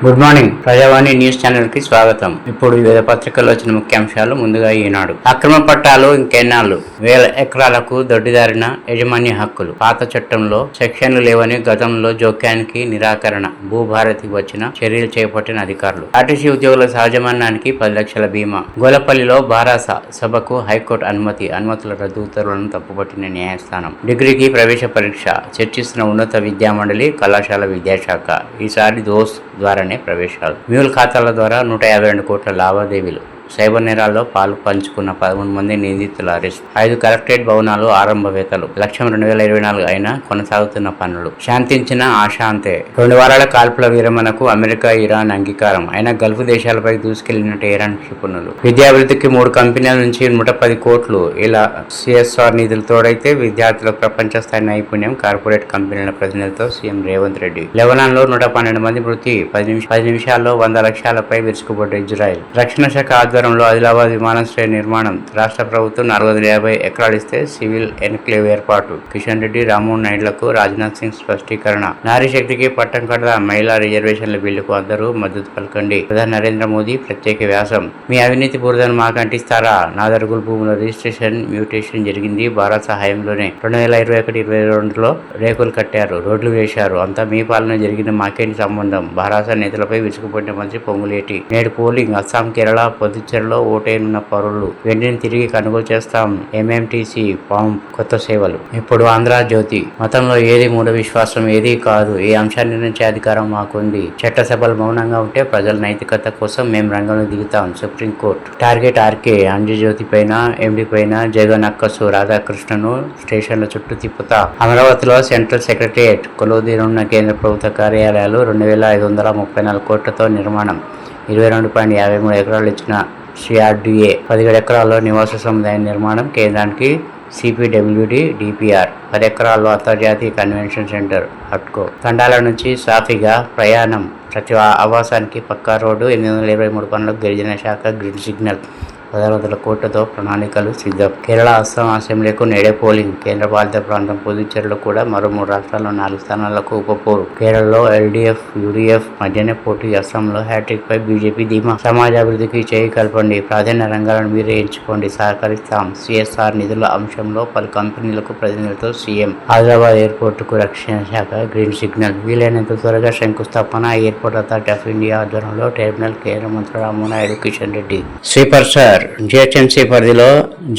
Good morning. ప్రజావాణి news channel కి స్వాగతం. ఇప్పుడు వివిధ పత్రికల్లో వచ్చిన ముఖ్యాంశాలు. ముందుగా ఈనాడు. అక్రమ పట్టాలు ఇంకెన్నాళ్ళు, 1000 ఎకరాలకు దొడ్డిదారిన యాజమాన్య హక్కులు. పాత చట్టంలో సెక్షన్లు లేవని గతంలో జోక్యానికి నిరాకరణ. భూభారతికి వచ్చిన చర్యలు చేపట్టిన అధికారులు. ఆర్టీసీ ఉద్యోగుల సహజమరణానికి 10 లక్షల బీమా. గోలపల్లిలో బారాస సభకు హైకోర్టు అనుమతి. అనుమతుల రద్దు ఉత్తర్వులను తప్పుపట్టిన న్యాయస్థానం. డిగ్రీకి ప్రవేశ పరీక్ష చర్చిస్తున్న ఉన్నత విద్యామండలి, కళాశాల విద్యాశాఖ. ఈసారి దోస్ ద్వారానే ప్రవేశాలు. మ్యూల్ ఖాతాల ద్వారా 152 కోట్ల లావాదేవీలు. సైబర్ నేరాల్లో పాలు పంచుకున్న 13 మంది నిందితుల అరెస్ట్. 5 కలెక్టరేట్ భవనాలు ఆరంభవేతలు. లక్ష్యం 2024 అయినా కొనసాగుతున్న పనులు. శాంతించిన ఆశాంతే. 2 వారాల కాల్పుల విరమణకు అమెరికా, ఇరాన్ అంగీకారం. అయినా గల్ఫ్ దేశాలపై దూసుకెళ్లినట్టు ఇరాన్ క్షిపణులు. విద్యాభివృద్ధికి 3 కంపెనీల నుంచి 110 కోట్లు. ఇలా సిఎస్ఆర్ నిధులు తోడైతే విద్యార్థులకు ప్రపంచ స్థాయి నైపుణ్యం. కార్పొరేట్ కంపెనీల ప్రతినిధులతో సీఎం రేవంత్ రెడ్డి. లెబనాన్ లో 112 మంది మృతి. 10 నిమిషాల్లో 100 లక్ష్యాలపై విరుచుకుపడ్డ ఇజ్రాయెల్. రక్షణ శాఖ ఆధ్వర్యంలో ఆదిలాబాద్ విమానాశ్రయ నిర్మాణం. రాష్ట్ర ప్రభుత్వం 450 ఎకరాలు ఇస్తే సివిల్ ఎన్క్లేవ్ ఏర్పాటు. కిషన్ రెడ్డి, రామ్మోహన్ నాయుడులకు రాజ్నాథ్ సింగ్ స్పష్టీకరణ. నారీ శక్తికి పట్టం కడదా. మహిళా రిజర్వేషన్ల బిల్లుకు అందరూ మద్దతు పలకండి. ప్రధాని నరేంద్ర మోదీ ప్రత్యేక వ్యాసం. మీ అవినీతి బురదను మాకు అంటిస్తారా? నాదరుగుల భూముల రిజిస్ట్రేషన్ మ్యూటేషన్ జరిగింది భారత సహాయంలోనే. 2021-22లో రేకులు కట్టారు, రోడ్లు వేశారు. అంతా మీ పాలన జరిగిన మాకేంటి సంబంధం? భారత నేతలపై విసుగుపడిన మంత్రి పొంగులేటి. నేడు పోలింగ్. అస్సాం, కేరళ, పొద్దుచెరలో ఓటైన పౌరులు వెంటనే తిరిగి కొనుగోలు చేస్తాం. ఎంఎంటీసీ ఫామ్ కొత్త సేవలు. ఇప్పుడు ఆంధ్రజ్యోతి. మతంలో ఏది మూఢ విశ్వాసం, ఏది కాదు. ఈ అంశాన్ని నిర్ణయించే అధికారం మాకుంది. చట్టసభలు మౌనంగా ఉంటే ప్రజల నైతికత కోసం మేము రంగంలో దిగుతాం. సుప్రీంకోర్టు. Target RK. ఆంధ్రజ్యోతి పైన, ఎండి పైన జగన్ అక్కసు. రాధాకృష్ణను స్టేషన్ల చుట్టూ తిప్పుతా. అమరావతిలో సెంట్రల్ సెక్రటరియట్ కొలువుదీరున్న కేంద్ర ప్రభుత్వ కార్యాలయాలు. 2534 కోట్లతో నిర్మాణం. 22.53 ఎకరాలు ఇచ్చిన సిఆర్డీఏ. 17 ఎకరాల్లో నివాస సముదాయం నిర్మాణం. కేంద్రానికి సిపిడబ్ల్యూడి డిపిఆర్. 10 ఎకరాల్లో అంతర్జాతీయ కన్వెన్షన్ సెంటర్. హట్కో. తండాల నుంచి సాఫీగా ప్రయాణం. ప్రతి ఆవాసానికి పక్కా రోడ్డు. 823 పనులకు గిరిజన శాఖ గ్రీన్ సిగ్నల్. 1,000 కోట్లతో ప్రణాళికలు సిద్ధం. కేరళ, అస్సాం అసెంబ్లీకు నేడే పోలింగ్. కేంద్ర పాలిత ప్రాంతం పుదుచ్చేరిలో కూడా మరో 3 రాష్ట్రాల్లో 4 స్థానాలకు ఉపపోరు. కేరళలో ఎల్డీఎఫ్, యూడీఎఫ్ మధ్యనే పోటీ. అస్సాంలో హ్యాట్రిక్ పై బీజేపీ ధీమా. సమాజాభివృద్ధికి చేయి కలపండి. ప్రాధాన్య రంగాలను మీరే ఎంచుకోండి, సహకరిస్తాం. సిఎస్ఆర్ నిధుల అంశంలో 10 కంపెనీలకు ప్రతినిధులతో సీఎం. ఆదిలాబాద్ ఎయిర్పోర్టుకు రక్షణ శాఖ గ్రీన్ సిగ్నల్. వీలైనంత త్వరగా శంకుస్థాపన. ఎయిర్పోర్ట్ అథారిటీ ఆఫ్ ఇండియా ఆధ్వర్యంలో టెర్మినల్. కేంద్ర మంత్రి Rammohan Naidu, Kishan Reddy. Sweeper sir. GHMC పరిధిలో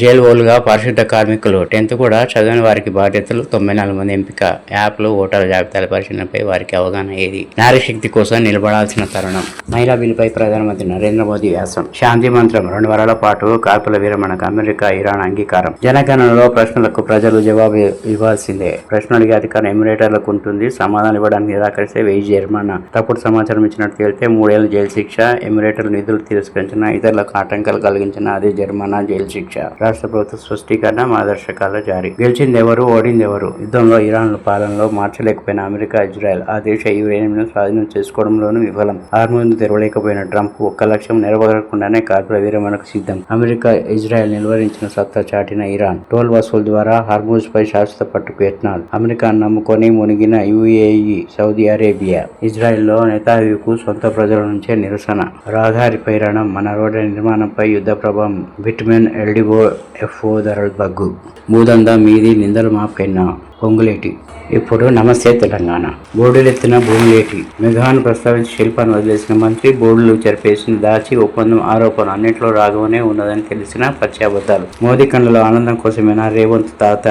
జైలు ఓలుగా పారిశుద్ధ కార్మికులు. 10th కూడా చదివిన వారికి బాధ్యతలు. 94 మంది ఎంపిక. యాప్లు, ఓటర్ల జాబితాల పరిశీలనపై వారికి అవగాహన ఏది? నారీ శక్తి కోసం నిలబడాల్సిన తరుణం. మహిళా బిల్లుపై ప్రధానమంత్రి నరేంద్ర మోదీ వ్యాసం. శాంతి మంత్రం. 2 వారాల పాటు కాల్పుల విరమణకు అమెరికా, ఇరాన్ అంగీకారం. జనగణనలో ప్రశ్నలకు ప్రజలు జవాబు ఇవ్వాల్సిందే. ప్రశ్నలు అడిగే అధికారం ఎమిరేటర్లకు ఉంటుంది. సమాధానం ఇవ్వడానికి నిరాకరిస్తే 1000 జరిమానా. తప్పుడు సమాచారం ఇచ్చినట్టు తేలితే 3 ఏళ్ల జైలు శిక్ష. ఎమిరేటర్లు నిధులు తిరస్కరించిన, ఇతరులకు ఆటంకాలు కలిగించిన అదే జరిమానా, జైలు శిక్ష. రాష్ట్ర ప్రభుత్వ స్పష్టీకరణ, మార్గదర్శకాల జారీ. గెలిచిందెవరు, ఓడిందెవరు? యుద్ధంలో ఇరాన్ పాలనలో మార్చలేకపోయిన అమెరికా, ఇజ్రాయెల్ ఆ దేశ యురేనియంను స్వాధీనం చేసుకోవడంలోనూ విఫలం. హార్మోజ్ను తెరవలేకపోయిన ట్రంప్ ఒక్క లక్ష్యం నెరవేరకుండానే కాల్పుల విరమణకు సిద్ధం. అమెరికా, ఇజ్రాయెల్ నిలువరించిన సత్తా చాటిన ఇరాన్. టోల్ వసూలు ద్వారా హార్మోజ్ పై శాశ్వత పట్టుకు యత్నాలు. అమెరికాను నమ్ముకొని మునిగిన యుఏఈ, సౌదీ అరేబియా. ఇజ్రాయెల్లో నెతాన్యాహుకు సొంత ప్రజల నుంచే నిరసన. రహదారి పైరణం. మన రోడ్ల నిర్మాణంపై యుద్ధ ప్రభావం. విటమిన్ ఎల్డిఓ ఎఫ్ఓ ధరలు బగ్గు. భూదందా మీది, నిందలు మాపైనా. పొంగులేటి. ఇప్పుడు నమస్తే తెలంగాణ. బోర్డులెత్తిన భూమిలేటి. మెగాను ప్రస్తావించి శిల్పాన్ని వదిలేసిన మంత్రి. బోర్డులు చెరిపేసిన దాచి ఒప్పందం, ఆరోపణ అన్నింటిలో రాఘవనే ఉన్నదని తెలిసిన పచ్చాబద్దాలు. మోదీ కళ్ళలో ఆనందం కోసమేనా రేవంత్ తాత?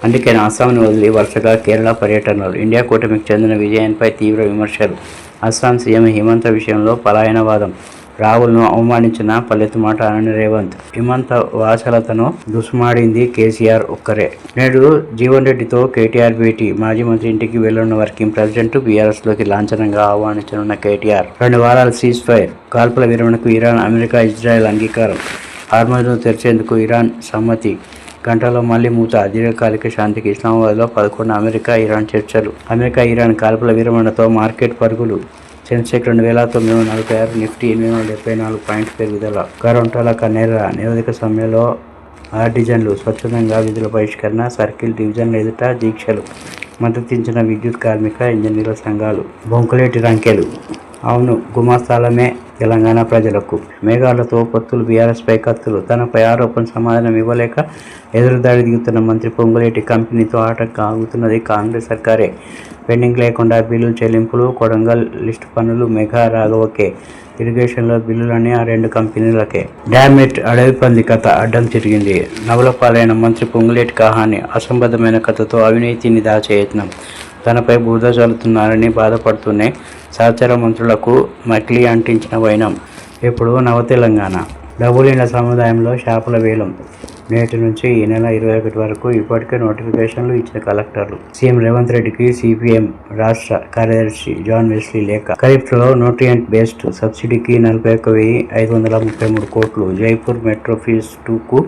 అందుకే అస్సాంను వదిలి వరుసగా కేరళ పర్యటనలు. ఇండియా కూటమికి చెందిన విజయాన్పై తీవ్ర విమర్శలు. అస్సాం సీఎం హిమంత విషయంలో పలాయనవాదం. రాహుల్ను అవమానించిన పల్లెత్తు మాట అనని రేవంత్. హిమంత వాసలతను దుస్మాడింది కేసీఆర్ ఒక్కరే. నేడు జీవన్ రెడ్డితో కేటీఆర్ భేటీ. మాజీ మంత్రి ఇంటికి వెళ్లనున్న వర్కింగ్ ప్రెసిడెంట్. బీఆర్ఎస్లోకి లాంఛనంగా ఆహ్వానించనున్న కేటీఆర్. 2 వారాల సీజ్ ఫైర్. కాల్పుల విరమణకు ఇరాన్, అమెరికా, ఇజ్రాయెల్ అంగీకారం. హార్మోజ్ను తెరిచేందుకు ఇరాన్ సమ్మతి. గంటలో మళ్లీ మూత. దీర్ఘకాలిక శాంతికి ఇస్లామాబాద్లో 11 అమెరికా, ఇరాన్ చర్చలు. అమెరికా, ఇరాన్ కాల్పుల విరమణతో మార్కెట్ పరుగులు. సెన్సెక్స్ 2046, నిఫ్టీ 874 పాయింట్ పెరుగుదల. గంటల కన్నెర్ర. నిరోధక సమ్మెలో ఆర్టిజన్లు. స్వచ్ఛందంగా విధుల బహిష్కరణ. సర్కిల్ డివిజన్ల ఎదుట దీక్షలు. మద్దతించిన విద్యుత్ కార్మిక, ఇంజనీర్ల సంఘాలు. బొంకులేటి రంకెలు. అవును, గుమాస్తాలమే తెలంగాణ ప్రజలకు. మేఘాలతో పొత్తులు, బీఆర్ఎస్పై కత్తులు. తనపై ఆరోపణ సమాధానం ఇవ్వలేక ఎదురుదాడి దిగుతున్న మంత్రి పొంగులేటి కంపెనీతో ఆటంకం ఆగుతున్నది కాంగ్రెస్ సర్కారే. పెండింగ్ లేకుండా బిల్లులు చెల్లింపులు, కొడంగల్ లిస్టు పనులు మెగా రాఘవకే. ఇరిగేషన్లో బిల్లులన్నీ ఆ రెండు కంపెనీలకే. డామిట్, అడవి పంది కథ అడ్డం తిరిగింది. నవలపాలైన మంత్రి పొంగులేటి కహాని. అసంబద్ధమైన కథతో అవినీతిని దాచేయత్నం. తనపై బురద చల్లుతున్నారని బాధపడుతూనే సహచర మంత్రులకు మకిలి అంటించిన వైనం. ఇప్పుడు నవతెలంగాణ. డబులిండ్ల సముదాయంలో చేపల వేలం. నేటి నుంచి ఈ నెల 21 వరకు ఇప్పటికే నోటిఫికేషన్లు ఇచ్చిన కలెక్టర్లు. సీఎం రేవంత్ రెడ్డికి సిపిఎం రాష్ట్ర కార్యదర్శి జాన్ వెస్లీ లేఖ. ఖరీఫ్లో న్యూట్రియంట్ బేస్డ్ సబ్సిడీకి 41,533 కోట్లు. జైపూర్ మెట్రో ఫేజ్ 2కు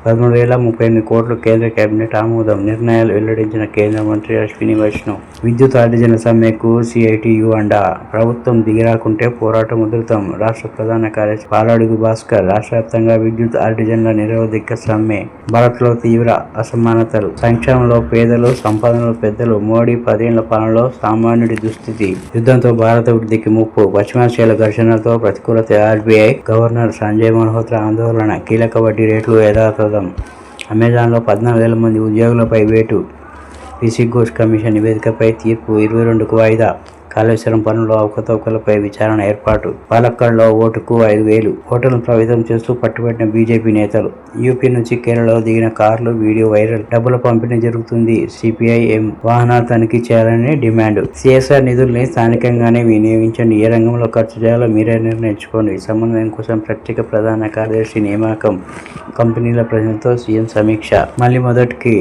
13,038 కోట్లు. కేంద్ర కేబినెట్ ఆమోదం. నిర్ణయాలు వెల్లడించిన కేంద్ర మంత్రి అశ్విని వైష్ణవ్. విద్యుత్ ఆర్డిజన సమ్మెకు సిఐటియు అండ. ప్రభుత్వం దిగిరాకుంటే పోరాటం ఉధృతం. రాష్ట్ర ప్రధాన కార్యదర్శి పాలడుగు భాస్కర్. రాష్ట్ర వ్యాప్తంగా విద్యుత్ ఆర్డిజన్ల నిరోధిక సమ్మె. భారత్లో తీవ్ర అసమానతలు. సంక్షేమంలో పేదలు, సంపాదనలో పెద్దలు. మోడీ 10 ఏళ్ల పాలనలో సామాన్యుడి దుస్థితి. యుద్ధంతో భారత వృద్ధికి ముప్పు. పశ్చిమాసియాల ఘర్షణలతో ప్రతికూలత. ఆర్బీఐ గవర్నర్ సంజయ్ మల్హోత్రా ఆందోళన. కీలక వడ్డీ రేట్లు యథాతథం. అమెజాన్లో 14,000 మంది ఉద్యోగులపై వేటు. పీసీ ఘోష్ కమిషన్ నివేదికపై తీర్పు 22కు వాయిదా. కాళేశ్వరం పనుల్లో అవకతవకలపై విచారణ ఏర్పాటు. పాలక్కడ్లో ఓటుకు 5,000 ఓటర్లను ప్రభావితం చేస్తూ పట్టుబట్టిన బీజేపీ నేతలు. యూపీ నుంచి కేరళలో దిగిన కార్లు వీడియో వైరల్. డబ్బుల పంపిణీ జరుగుతుంది. సిపిఐఎం వాహనాలు తనిఖీ చేయాలని డిమాండ్. సిఎస్ఆర్ నిధుల్ని స్థానికంగానే వినియోగించండి. ఏ రంగంలో ఖర్చు చేయాలో మీరే నిర్ణయించుకోండి. సమన్వయం కోసం ప్రత్యేక ప్రధాన కార్యదర్శి నియామకం. కంపెనీల ప్రజలతో సీఎం సమీక్ష. మళ్లీ మొదటికి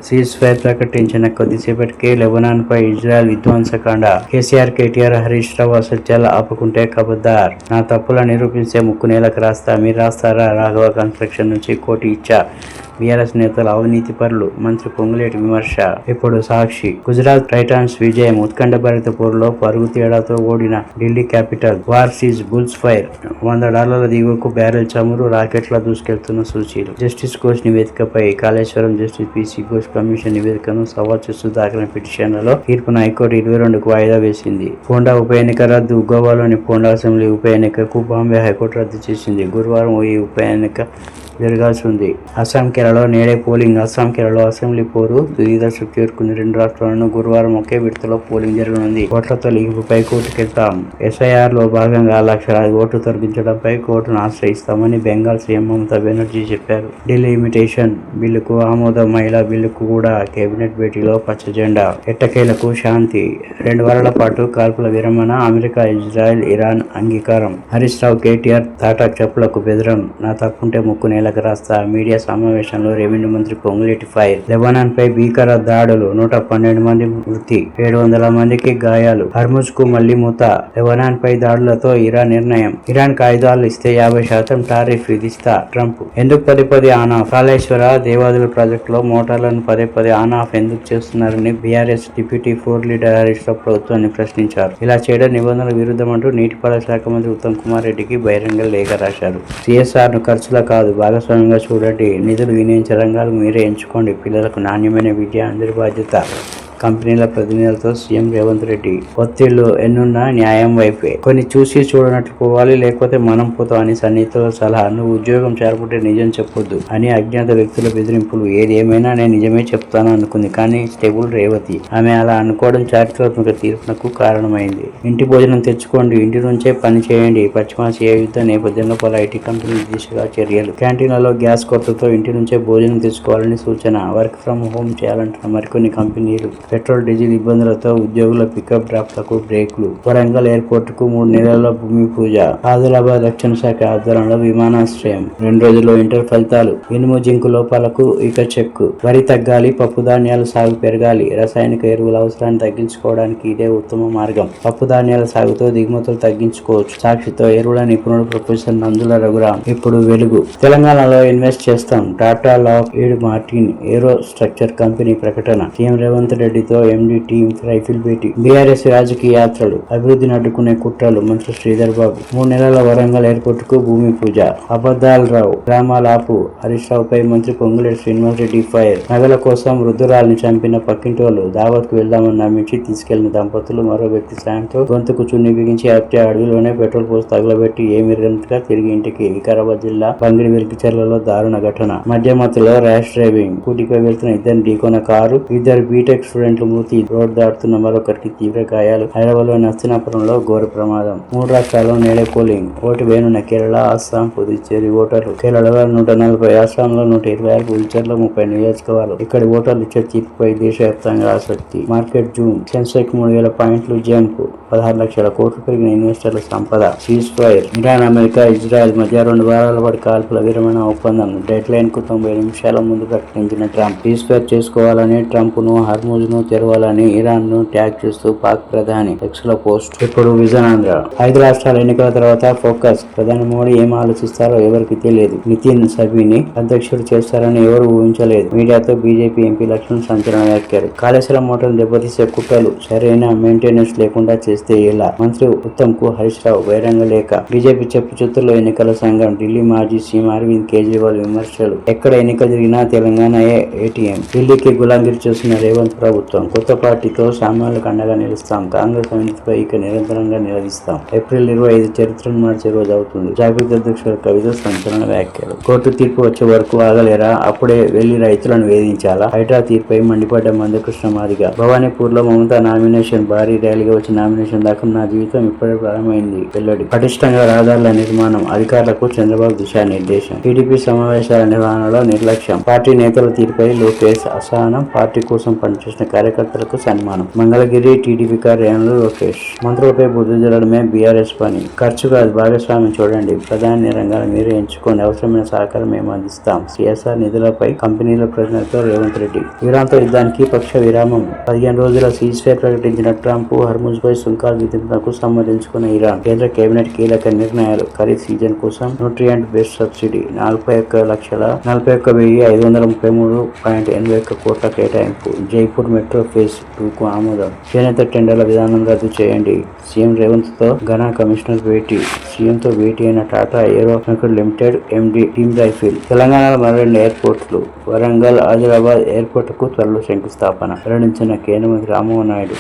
సీజ్ ఫైర్ ప్రకటించిన కొద్దిసేపటికే లెబనాన్పై ఇజ్రాయెల్ విధ్వంసకాండ. కేసీఆర్, కేటీఆర్, హరీష్ రావు అసత్యాలు ఆపుకుంటే ఖబర్దార్. నా తప్పులను నిరూపిస్తే ముక్కు నేలకు రాస్తా. మీరు రాస్తారా? రాఘవ కన్స్ట్రక్షన్ నుంచి కోటి ఇచ్చా. బీఆర్ఎస్ నేతలు అవినీతి పరులు. మంత్రి పొంగులేటి విమర్శ. ఇప్పుడు సాక్షి. గుజరాత్ టైటాన్స్ విజయం. ఉత్కంఠభరిత పోరులో పరుగు తేడాతో ఓడిన Delhi capital. War cease bulls fire. $100 దిగువకు బ్యారెల్ చమురు. రాకెట్ల దూసుకెళ్తున్న సూచీలు. జస్టిస్ ఘోష్ నివేదికపై Kaleshwaram justice PC Ghosh commission నివేదికను సవాల్ చేస్తూ దాఖలైన పిటిషన్లలో తీర్పును హైకోర్టు 22కు వాయిదా వేసింది. పోండా ఉప ఎన్నిక రద్దు. గోవాలోని పోండా అసెంబ్లీ ఉప ఎన్నికకు బాంబే హైకోర్టు రద్దు చేసింది. గురువారం ఈ ఉప ఎన్నిక జరగాల్సి ఉంది. అస్సాం, కేరళలో నేడే పోలింగ్. అస్సాం, కేరళలో అసెంబ్లీ పోరు తుది దశకు చేరుకుంది. రెండు రాష్ట్రాలను గురువారం ఒకే విడతలో పోలింగ్ జరగనుంది. ఓట్లతో లింపుపై కోర్టుకెళ్తాం. ఎస్ఐఆర్ లో భాగంగా లక్షలాది ఓట్లు తొలగించడంపై కోర్టును ఆశ్రయిస్తామని బెంగాల్ సీఎం మమతా బెనర్జీ చెప్పారు. ఢిల్లీ ఇమిటేషన్ బిల్లుకు ఆమోదం. మహిళా బిల్లుకు కూడా కేబినెట్ భేటీలో పచ్చ జెండా. ఎట్టకేలకు శాంతి. 2 వారాల పాటు కాల్పుల విరమణ. అమెరికా, ఇజ్రాయెల్, ఇరాన్ అంగీకారం. హరీష్ రావు, కేటీఆర్ తాటాక్ చెప్పులకు బెదరం. నా తప్పుంటే ముక్కు నేలకు రాస్తా. మీడియా సమావేశంలో రెవెన్యూ మంత్రి పొంగులేటి ఫైర్. లెబనాన్ పై భీకర దాడులు. 112 మంది మృతి. 700 మందికి గాయాలు. హర్ముజ్ కు మళ్లీ మూత. లెబనాన్ పై దాడులతో ఇరాన్ నిర్ణయం. ఇరాన్ కు ఆయుధాలు ఇస్తే 50% టారిఫ్ విధిస్తా ట్రంప్. ఎందుకు పదే ఆన్ ఆఫ్? కాళేశ్వర దేవాదుల ప్రాజెక్టులో మోటార్లను పదే ఆన్ ఆఫ్ ఎందుకు చేస్తున్నారని BRS deputy floor leader Harish Rao ప్రభుత్వాన్ని ప్రశ్నించారు. ఇలా చేయడం నిబంధనల విరుద్ధమంటూ నీటిపారుదల శాఖ మంత్రి ఉత్తమ్ కుమార్ రెడ్డికి బహిరంగ లేఖ రాశారు. సిఎస్ఆర్ ను ఖర్చుల కాదు, భాగస్వామ్యంగా చూడండి. నిధులు వినియోగించే రంగాలు మీరే ఎంచుకోండి. పిల్లలకు నాణ్యమైన విద్య అందరి బాధ్యత. కంపెనీల ప్రతినిధులతో సీఎం రేవంత్ రెడ్డి. ఒత్తిళ్లు ఎన్నున్నా న్యాయం వైపే. కొన్ని చూసి చూడనట్లు పోవాలి, లేకపోతే మనం పోతాం అని సన్నిహితుల సలహా. నువ్వు ఉద్యోగం చేరకుంటే నిజం చెప్పొద్దు అని అజ్ఞాత వ్యక్తుల బెదిరింపులు. ఏది ఏమైనా నేను నిజమే చెప్తాను అనుకుంది. కానీ స్టేబుల్ రేవతి. ఆమె అలా అనుకోవడం చారిత్రాత్మక తీర్పునకు కారణమైంది. ఇంటి భోజనం తెచ్చుకోండి, ఇంటి నుంచే పని చేయండి. పశ్చిమాసియా యుద్ధ నేపథ్యంలో పలు ఐటీ కంపెనీల దిశగా చర్యలు. క్యాంటీన్లలో గ్యాస్ కొరతతో ఇంటి నుంచే భోజనం తెచ్చుకోవాలని సూచన. వర్క్ ఫ్రం హోం చేయాలంటున్న మరికొన్ని కంపెనీలు. పెట్రోల్, డీజిల్ ఇబ్బందులతో ఉద్యోగుల పికప్ డ్రాప్లకు బ్రేక్లు. వరంగల్ ఎయిర్పోర్టుకు 3 నెలల భూమి పూజ. ఆదిలాబాద్ రక్షణ శాఖ ఆధ్వర్యంలో విమానాశ్రయం. 2 రోజుల్లో ఇంటర్ ఫలితాలు. ఇనుము, జింకు లోపాలకు ఇక చెక్కు. వరి తగ్గాలి, పప్పు ధాన్యాల సాగు పెరగాలి. రసాయనిక ఎరువుల అవసరాన్ని తగ్గించుకోవడానికి ఇదే ఉత్తమ మార్గం. పప్పు ధాన్యాల సాగుతో దిగుమతులు తగ్గించుకోవచ్చు. సాక్షితో ఎరువుల నిపుణుడు ప్రొఫెసర్ నందుల రఘురాం. ఇప్పుడు వెలుగు. తెలంగాణలో ఇన్వెస్ట్ చేస్తాం. టాటా, లాక్హీడ్ మార్టిన్ ఏరో స్ట్రక్చర్ కంపెనీ ప్రకటన. సీఎం రేవంత్ రెడ్డి రెడ్డితో ఎండి టీం రైఫిల్ భేటీ. బీఆర్ఎస్ రాజకీయ యాత్రలు, అభివృద్ధిని అడ్డుకునే కుట్రలు మంత్రి శ్రీధర్ బాబు. 3 నెలల వరంగల్ ఎయిర్పోర్ట్ కు భూమి పూజ. అబద్దాల రావు గ్రామాలాపు హరీష్ రావుపై మంత్రి పొంగులేటి శ్రీనివాసరెడ్డి ఫైర్. నగల కోసం వృద్ధురాల్ని చంపిన పక్కింటోళ్లు. దావత్ కు వెళ్దామని నమ్మించి తీసుకెళ్లిన దంపతులు మరో వ్యక్తి సాయంతో గొంతుకు చున్ని బిగించి హత్య. అడవిలోనే పెట్రోల్ పోసి తగలబెట్టి ఏమిరగనట్టుగా తిరిగి ఇంటికి. వికారాబాద్ జిల్లా బంగిడి వెలికిచెర్లలో దారుణ ఘటన. మధ్యమత్తులో ర్యాష్ డ్రైవింగ్. స్కూటీపై వెళ్తున్న ఇద్దరిని ఢీకొన్న కారు. 2 బీటెక్ స్టూడెంట్లు మృతి. రోడ్డు దాటుతున్న మరొకరికి తీవ్ర గాయాలు. హైదరాబాద్లోని నస్తీనాపురంలో ఘోర ప్రమాదం. 3 రాష్ట్రాల్లో నేడే పోలింగ్. ఓటు వేయనున్న కేరళ, అస్సాం, పుదుచ్చేరి ఓటర్లు. కేరళలో 140, అస్సాంలో 126, పుదుచ్చేరిలో 30 నియోజకవర్గాలు. ఇక్కడి ఓటర్లు ఇచ్చే తీర్పుపై దేశవ్యాప్తంగా ఆసక్తి. Market Zoom. సెన్సెక్స్ 3000 పాయింట్లు జంప్. 16 లక్షల కోట్లు పెరిగిన ఇన్వెస్టర్ల సంపద. Cease fire. Iran, America, Israel మధ్య 2 వారాల పాటు కాల్పుల విరమణ ఒప్పందం. డెడ్ లైన్ కు 90 నిమిషాల ముందు ప్రకటించిన ట్రంప్. సీజ్ ఫైర్ చేసుకోవాలని ట్రంప్ ను, హర్ముజ్ ను తెరవాలని ఇరాన్ ను ట్యాగ్ చేస్తూ పాక్ ప్రధాని ఎక్స్ లో పోస్ట్. ఇప్పుడు విజనాంధ్ర. 5 రాష్ట్రాల ఎన్నికల తర్వాత ఫోకస్. ప్రధాని మోడీ ఏం ఆలోచిస్తారో ఎవరికి తెలియదు. నితిన్ సభీని అధ్యక్షుడు చేస్తారని ఎవరు ఊహించలేదు. మీడియాతో బీజేపీ ఎంపీ లక్ష్మణ్ సంచలన వ్యాఖ్యలు. కాళేశ్వరం మోటార్లు దెబ్బతీసే కుట్రలు సరైన మెయింటెనెన్స్ లేకుండా చేస్తే ఎలా? మంత్రి ఉత్తమ్ కు హరీష్ రావు బహిరంగ లేఖ. బీజేపీ చెప్పు చిత్తుల్లో ఎన్నికల సంఘం. ఢిల్లీ మాజీ సీఎం అరవింద్ కేజ్రీవాల్ విమర్శలు. ఎక్కడ ఎన్నిక జరిగినా తెలంగాణ ఏటీఎం. ఢిల్లీకి గులాంగిరి చేస్తున్న రేవంత్ ప్రభుత్వం. కొత్త పార్టీతో సామాన్యులకు అండగా నిలుస్తాం. కాంగ్రెస్ అవినీతిపై ఇక నిరంతరంగా నిలదీస్తాం. ఏప్రిల్ 25 చరిత్రను మార్చే రోజు అవుతుంది. జాగృతి అధ్యక్షుడు కవిత సంచలన వ్యాఖ్యలు. కోర్టు తీర్పు వచ్చే వరకు ఆగలేరా? అప్పుడే వెళ్లి రైతులను వేధించాలా? హైడ్రా తీర్పై మండిపడ్డ మందకృష్ణ మాదిగ. భవానీపూర్ లో మమతా నామినేషన్. భారీ ర్యాలీగా వచ్చి నామినేషన్ దాకా నా జీవితం ఇప్పుడే ప్రారంభమైంది వెల్లడి. పటిష్టంగా రహదారుల నిర్మాణం. అధికారులకు చంద్రబాబు దిశానిర్దేశం. టీడీపీ సమావేశాల నిర్వహణలో నిర్లక్ష్యం. పార్టీ నేతల తీరుపై లోకేష్ అసహనం. పార్టీ కోసం పనిచేసిన కార్యకర్తలకు సన్మానం. మంగళగిరి టీడీపీ కార్యాలయంలో లోకేష్. మంత్రులపై బుద్ధి జల్లడమే బీఆర్ఎస్ పని. ఖర్చు కాదు, భాగస్వామ్యం చూడండి. ప్రధాన రంగాలు మీరే ఎంచుకోండి. అవసరమైన సహకారం మేము అందిస్తాం. సిఎస్ఆర్ నిధులపై కంపెనీల ప్రతినిధులతో రేవంత్ రెడ్డి. ఇరాన్తో యుద్ధానికి పక్ష విరామం. 15 రోజుల సీజ్ ఫైర్ ప్రకటించిన ట్రంప్. హర్ముజ్ పై సుంకాలు విధింపునకు సమ్మతించుకున్న ఇరాన్. కేంద్ర కేబినెట్ కీలక నిర్ణయాలు. ఖరీఫ్ సీజన్ కోసం న్యూట్రియంట్ బేస్డ్ సబ్సిడీ 41,533.81 కోట్ల కేటాయింపు. జైపూర్ మెట్రో ఫేజ్ 2 కు ఆమోదం. చేనేత టెండర్ల విధానం రద్దు చేయండి. సీఎం రేవంత్ తో ఘనా కమిషనర్ భేటీ. సీఎంతో భేటీ అయిన టాటా ఏరో లిమిటెడ్ ఎండి టీమ్ రైఫిల్. తెలంగాణలో మరో 2 ఎయిర్పోర్ట్లు. వరంగల్, ఆదిలాబాద్ ఎయిర్పోర్టుకు త్వరలో శంకుస్థాపన వెల్లడించిన కేంద్ర మంత్రి రామ్మోహన్ నాయుడు.